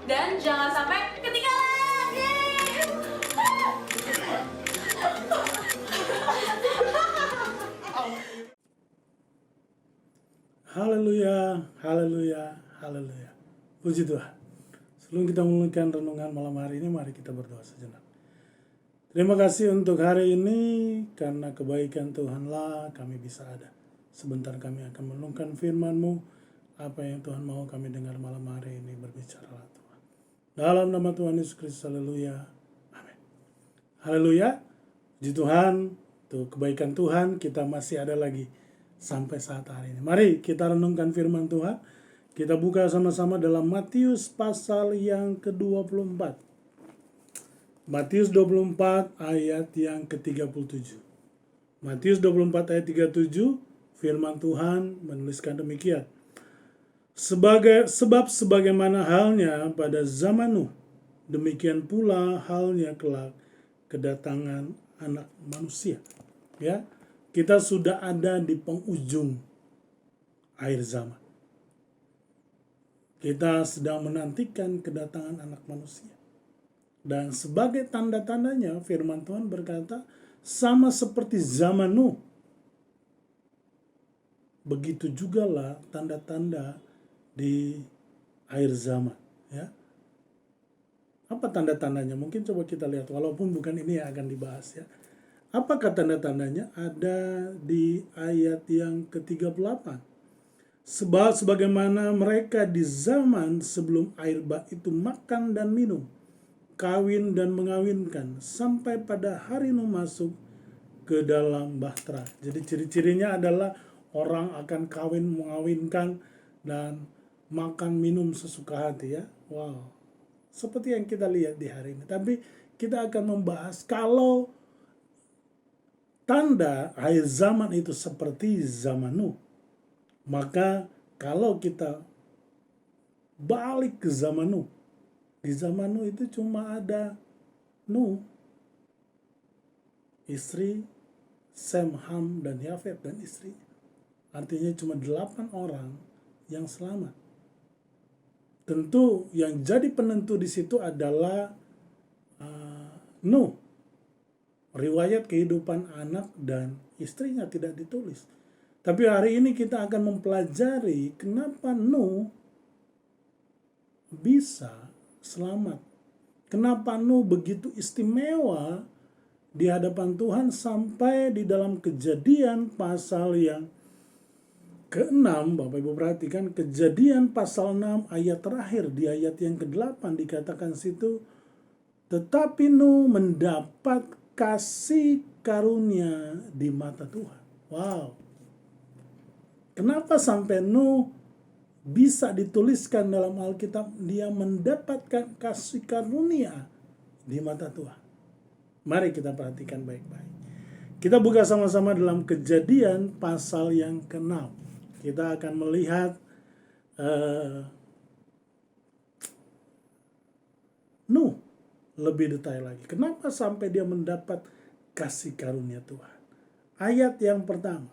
dan jangan sampai ketinggalan. Yeay! Haleluya, haleluya, haleluya. Puji Tuhan. Sebelum kita memulai renungan malam hari ini, mari kita berdoa sejenak. Terima kasih untuk hari ini, karena kebaikan Tuhanlah kami bisa ada. Sebentar kami akan merenungkan firman-Mu. Apa yang Tuhan mau kami dengar malam hari ini, berbicaralah Tuhan. Dalam nama Tuhan Yesus Kristus, haleluya, amin. Haleluya, puji Tuhan, untuk kebaikan Tuhan kita masih ada lagi sampai saat hari ini. Mari kita renungkan firman Tuhan. Kita buka sama-sama dalam Matius pasal yang ke-24. Matius 24 ayat yang ke-37. Matius 24 ayat 37, firman Tuhan menuliskan demikian. Sebab sebagaimana halnya pada zaman Nuh, demikian pula halnya kelak kedatangan Anak Manusia. Ya, kita sudah ada di penghujung akhir zaman. Kita sedang menantikan kedatangan Anak Manusia. Dan sebagai tanda-tandanya, firman Tuhan berkata, sama seperti zaman Nuh, begitu jugalah tanda-tanda di akhir zaman. Ya. Apa tanda-tandanya? Mungkin coba kita lihat, walaupun bukan ini yang akan dibahas ya. Apakah tanda-tandanya? Ada di ayat yang ke-38. Sebab sebagaimana mereka di zaman sebelum air bah itu makan dan minum, kawin dan mengawinkan, sampai pada hari Nuh masuk ke dalam bahtera. Jadi ciri-cirinya adalah orang akan kawin, mengawinkan, dan makan minum sesuka hati ya. Wow, seperti yang kita lihat di hari ini. Tapi kita akan membahas kalau tanda akhir zaman itu seperti zaman Nuh, maka kalau kita balik ke zaman Nuh, di zaman Nuh itu cuma ada Nuh, istri, Sem, Ham, dan Yafet dan istri. Artinya cuma 8 orang yang selamat. Tentu yang jadi penentu di situ adalah Nuh. Riwayat kehidupan anak dan istrinya tidak ditulis. Tapi hari ini kita akan mempelajari kenapa Nuh bisa selamat. Kenapa Nuh begitu istimewa di hadapan Tuhan sampai di dalam Kejadian pasal yang ke-6, Bapak Ibu perhatikan, Kejadian pasal 6 ayat terakhir, di ayat yang ke-8 dikatakan situ, tetapi Nuh mendapat kasih karunia di mata Tuhan. Wow. Kenapa sampai Nuh bisa dituliskan dalam Alkitab dia mendapatkan kasih karunia di mata Tuhan? Mari kita perhatikan baik-baik. Kita buka sama-sama dalam Kejadian pasal yang ke-6. Kita akan melihat Nuh lebih detail lagi. Kenapa sampai dia mendapat kasih karunia Tuhan? Ayat yang pertama.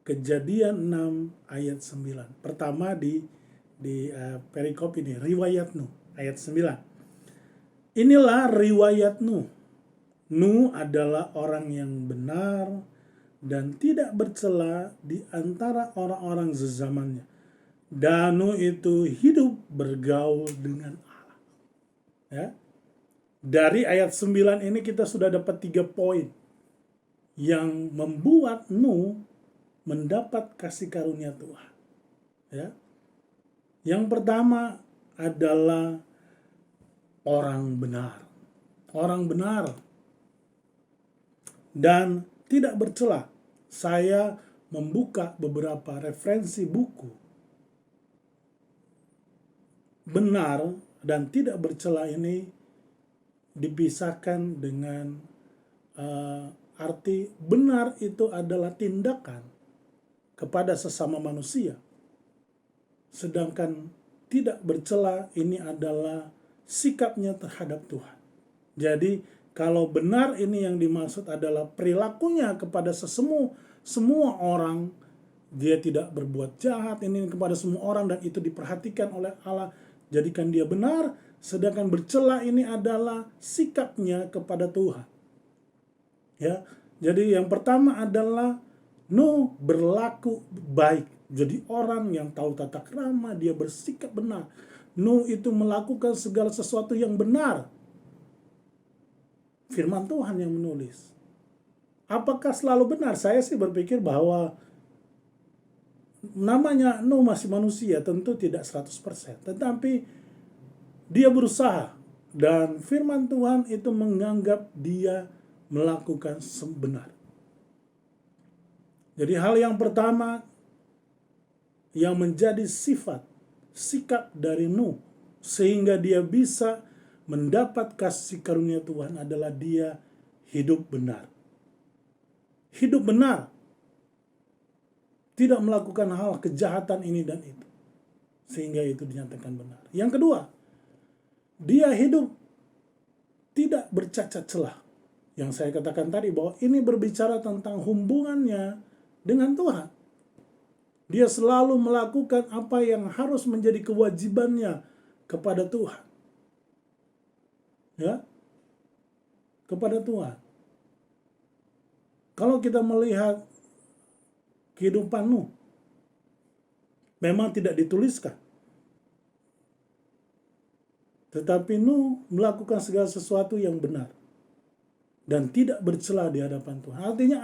Kejadian 6 ayat 9. Pertama di perikop ini, riwayat Nuh ayat 9. Inilah riwayat Nuh. Nuh adalah orang yang benar dan tidak bercela di antara orang-orang sezamannya. Dan Nuh itu hidup bergaul dengan Allah. Ya. Dari ayat 9 ini kita sudah dapat 3 poin yang membuat Nuh mendapat kasih karunia Tuhan. Ya. Yang pertama adalah orang benar. Orang benar dan tidak bercela. Saya membuka beberapa referensi buku. Benar dan tidak bercela ini dipisahkan dengan arti benar itu adalah tindakan kepada sesama manusia. Sedangkan tidak bercela ini adalah sikapnya terhadap Tuhan. Jadi kalau benar ini yang dimaksud adalah perilakunya kepada semua orang Dia tidak berbuat jahat ini kepada semua orang dan itu diperhatikan oleh Allah, jadikan dia benar. Sedangkan bercela ini adalah sikapnya kepada Tuhan. Ya, jadi yang pertama adalah Nuh berlaku baik. Jadi orang yang tahu tata krama, dia bersikap benar. Nuh itu melakukan segala sesuatu yang benar. Firman Tuhan yang menulis. Apakah selalu benar? Saya sih berpikir bahwa namanya Nuh masih manusia, tentu tidak 100%. Tetapi dia berusaha. Dan firman Tuhan itu menganggap dia melakukan sebenar. Jadi hal yang pertama yang menjadi sikap dari Nuh sehingga dia bisa mendapat kasih karunia Tuhan adalah dia hidup benar. Hidup benar. Tidak melakukan hal kejahatan ini dan itu. Sehingga itu dinyatakan benar. Yang kedua, dia hidup tidak bercacat celah. Yang saya katakan tadi bahwa ini berbicara tentang hubungannya dengan Tuhan. Dia selalu melakukan apa yang harus menjadi kewajibannya kepada Tuhan. Ya, kepada Tuhan. Kalau kita melihat kehidupan Nuh, memang tidak dituliskan. Tetapi Nuh melakukan segala sesuatu yang benar. Dan tidak bercela di hadapan Tuhan. Artinya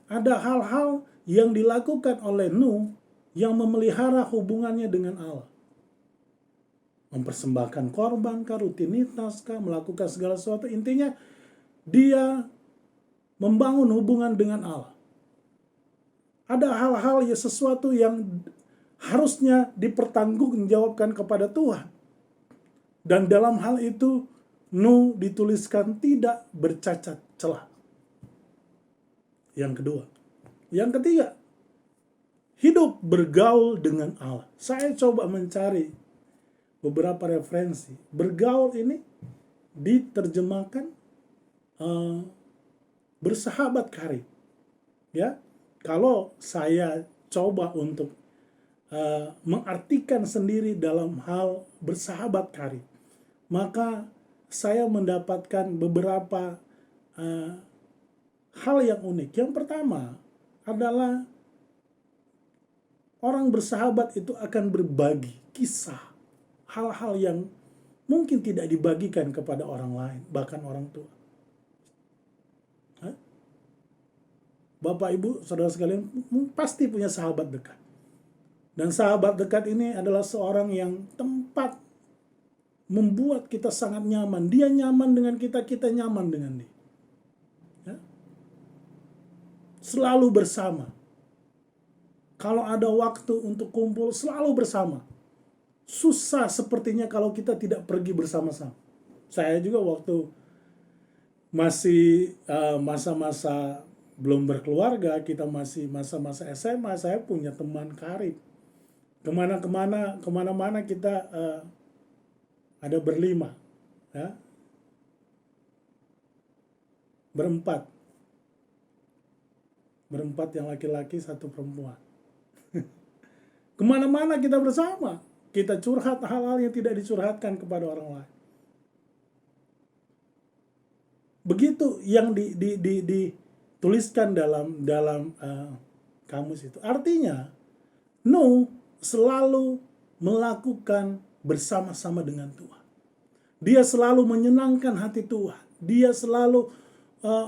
ada hal-hal yang dilakukan oleh Nuh yang memelihara hubungannya dengan Allah. Mempersembahkan korban, rutinitas, melakukan segala sesuatu. Intinya dia membangun hubungan dengan Allah. Ada hal-hal ya sesuatu yang harusnya dipertanggungjawabkan kepada Tuhan. Dan dalam hal itu Nuh dituliskan tidak bercacat celah. Yang kedua. Yang ketiga, hidup bergaul dengan Allah. Saya coba mencari beberapa referensi. Bergaul ini diterjemahkan bersahabat karib. Ya, kalau saya coba untuk mengartikan sendiri dalam hal bersahabat karib, maka saya mendapatkan beberapa hal yang unik. Yang pertama adalah orang bersahabat itu akan berbagi kisah, hal-hal yang mungkin tidak dibagikan kepada orang lain, bahkan orang tua. Bapak, Ibu, saudara sekalian pasti punya sahabat dekat. Dan sahabat dekat ini adalah seorang yang tempat membuat kita sangat nyaman. Dia nyaman dengan kita, kita nyaman dengan dia. Ya? Selalu bersama. Kalau ada waktu untuk kumpul, selalu bersama. Susah sepertinya kalau kita tidak pergi bersama-sama. Saya juga waktu masih masa-masa belum berkeluarga, kita masih masa-masa SMA, saya punya teman karib. Kemana-mana kita ada berlima, ya, berempat yang laki-laki, satu perempuan. Kemana-mana kita bersama, kita curhat hal-hal yang tidak dicurhatkan kepada orang lain. Begitu yang dituliskan dalam kamus itu. Artinya, Nuh selalu melakukan bersama-sama dengan Tuhan. Dia selalu menyenangkan hati Tuhan. Dia selalu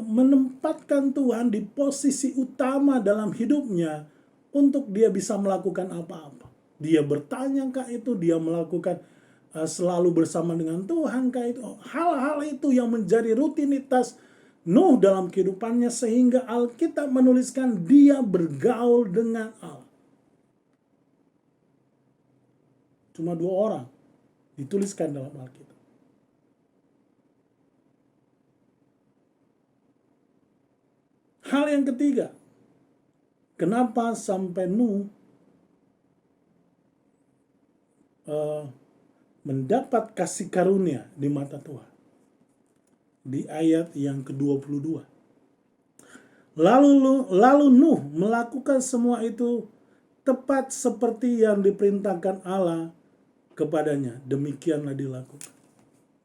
menempatkan Tuhan di posisi utama dalam hidupnya untuk dia bisa melakukan apa-apa. Dia bertanya kah itu, dia melakukan selalu bersama dengan Tuhan kah itu. Hal-hal itu yang menjadi rutinitas Nuh dalam kehidupannya sehingga Alkitab menuliskan dia bergaul dengan Allah. Cuma 2 orang dituliskan dalam Alkitab. Hal yang ketiga, kenapa sampai Nuh mendapat kasih karunia di mata Tuhan? Di ayat yang ke-22. Lalu Nuh melakukan semua itu tepat seperti yang diperintahkan Allah kepadanya, demikianlah dilakukan.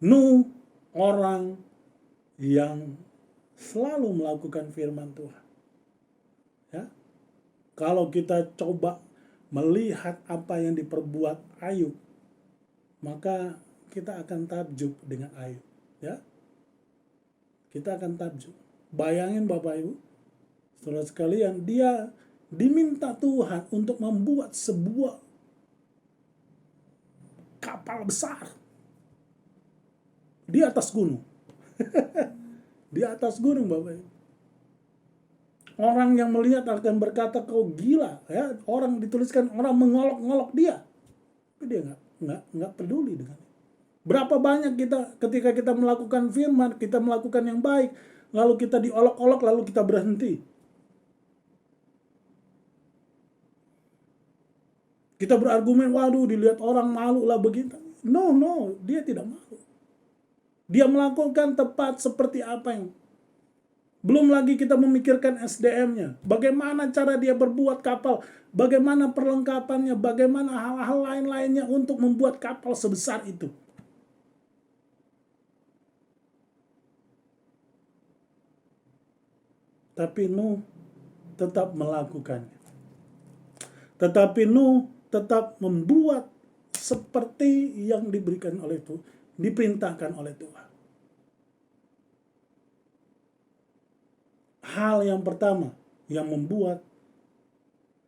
Nuh orang yang selalu melakukan firman Tuhan. Ya. Kalau kita coba melihat apa yang diperbuat Ayub, maka kita akan takjub dengan Ayub. Ya. Kita akan takjub. Bayangin Bapak Ibu, saudara sekalian, dia diminta Tuhan untuk membuat sebuah kapal besar di atas gunung. Di atas gunung Bapak Ibu. Orang yang melihat akan berkata kau gila, ya. Orang dituliskan orang mengolok-ngolok dia. Tapi dia nggak peduli dengan itu. Berapa banyak kita ketika kita melakukan firman, kita melakukan yang baik, lalu kita diolok-olok, lalu kita berhenti. Kita berargumen, waduh dilihat orang malu lah begitu. No, dia tidak malu. Dia melakukan tepat seperti apa yang. Belum lagi kita memikirkan SDM-nya. Bagaimana cara dia berbuat kapal. Bagaimana perlengkapannya. Bagaimana hal-hal lain-lainnya untuk membuat kapal sebesar itu. Tapi Nuh tetap melakukannya. Tetapi Nuh tetap membuat seperti yang diberikan oleh Tuhan, diperintahkan oleh Tuhan. Hal yang pertama yang membuat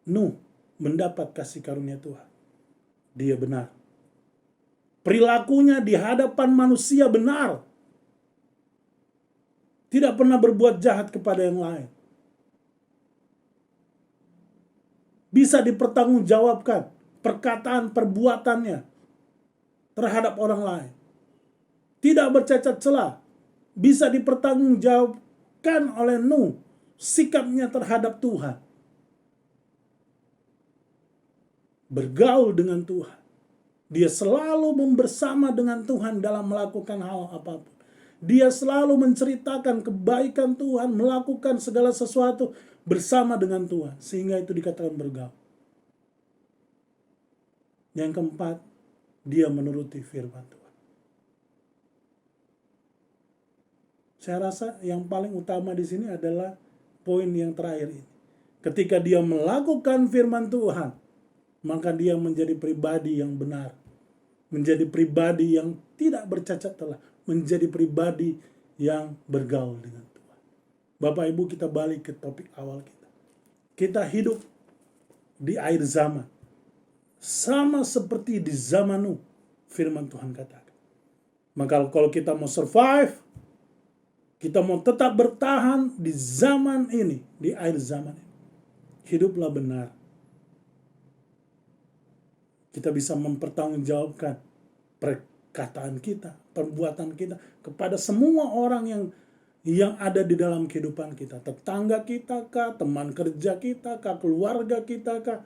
Nuh mendapat kasih karunia Tuhan, dia benar. Perilakunya di hadapan manusia benar. Tidak pernah berbuat jahat kepada yang lain. Bisa dipertanggungjawabkan perkataan perbuatannya terhadap orang lain. Tidak bercacat celah. Bisa dipertanggungjawabkan oleh Nuh sikapnya terhadap Tuhan. Bergaul dengan Tuhan. Dia selalu bersama dengan Tuhan dalam melakukan hal apapun. Dia selalu menceritakan kebaikan Tuhan, melakukan segala sesuatu bersama dengan Tuhan. Sehingga itu dikatakan bergaul. Yang keempat, dia menuruti firman Tuhan. Saya rasa yang paling utama di sini adalah poin yang terakhir ini. Ketika dia melakukan firman Tuhan, maka dia menjadi pribadi yang benar. Menjadi pribadi yang tidak bercacat celah. Menjadi pribadi yang bergaul dengan Tuhan. Bapak Ibu, kita balik ke topik awal kita. Kita hidup di akhir zaman. Sama seperti di zaman Nuh, firman Tuhan katakan. Maka kalau kita mau survive, kita mau tetap bertahan di zaman ini, di akhir zaman ini, hiduplah benar. Kita bisa mempertanggungjawabkan perkataan kita, perbuatan kita kepada semua orang yang ada di dalam kehidupan kita. Tetangga kita kah, teman kerja kita kah, keluarga kita kah.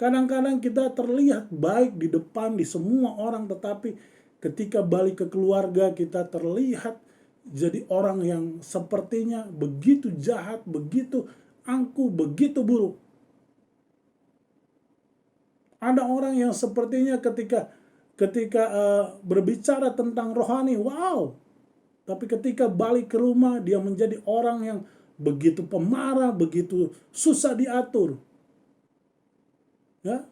Kadang-kadang kita terlihat baik di depan di semua orang, tetapi ketika balik ke keluarga kita terlihat jadi orang yang sepertinya begitu jahat, begitu angkuh, begitu buruk. Ada orang yang sepertinya ketika berbicara tentang rohani, wow. Tapi ketika balik ke rumah, dia menjadi orang yang begitu pemarah, begitu susah diatur. Ya.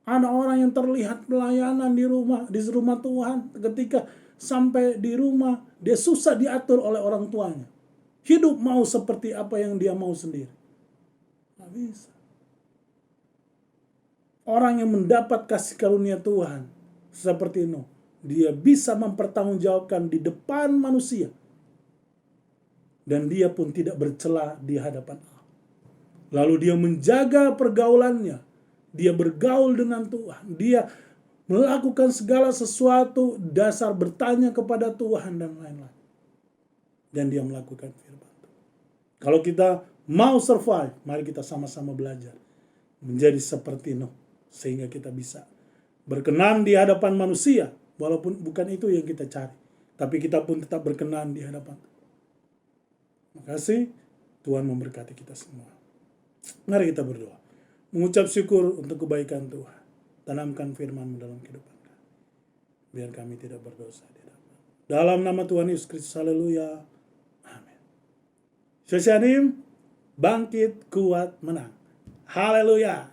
Ada orang yang terlihat pelayanan di rumah Tuhan, ketika sampai di rumah, dia susah diatur oleh orang tuanya. Hidup mau seperti apa yang dia mau sendiri. Nggak bisa. Orang yang mendapat kasih karunia Tuhan seperti Nuh, dia bisa mempertanggungjawabkan di depan manusia. Dan dia pun tidak bercela di hadapan Allah. Lalu dia menjaga pergaulannya. Dia bergaul dengan Tuhan. Dia melakukan segala sesuatu dasar bertanya kepada Tuhan dan lain-lain. Dan dia melakukan firman Tuhan. Kalau kita mau survive, mari kita sama-sama belajar menjadi seperti Nuh. Sehingga kita bisa berkenan di hadapan manusia. Walaupun bukan itu yang kita cari. Tapi kita pun tetap berkenan di hadapan Tuhan. Terima kasih. Tuhan memberkati kita semua. Mari kita berdoa. Mengucap syukur untuk kebaikan Tuhan. Tanamkan firman-Mu dalam kehidupan kami. Biar kami tidak berdosa di hadapan. Dalam nama Tuhan Yesus Kristus, haleluya. Amin. Syosyanim, bangkit, kuat, menang. Haleluya.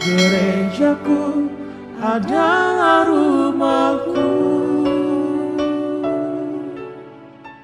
Gerejaku adalah rumahku.